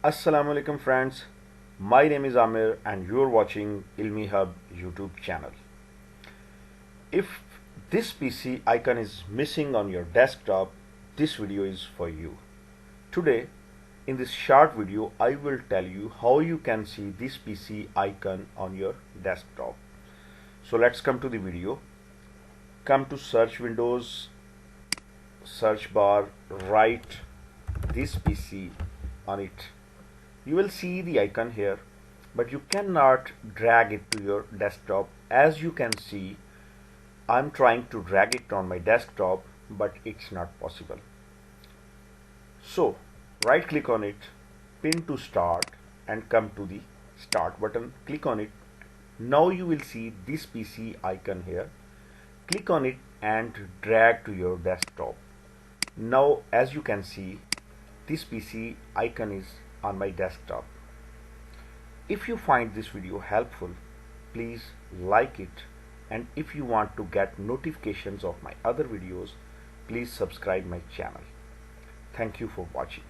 Assalamu alaikum friends, my name is Amir and you're watching Ilmi Hub YouTube channel. If this PC icon is missing on your desktop, this video is for you. Today, in this short video, I will tell you how you can see this PC icon on your desktop. So let's come to the video. Come to search windows, search bar, write this PC on it. You will see the icon here, but you cannot drag it to your desktop. As you can see, I'm trying to drag it on my desktop, but it's not possible. So right click on it, pin to start, and come to the start button. Click on it. Now you will see this PC icon here. Click on it and drag to your desktop. Now as you can see, this PC icon is on my desktop. If you find this video helpful, please like it, and if you want to get notifications of my other videos, please subscribe my channel. Thank you for watching.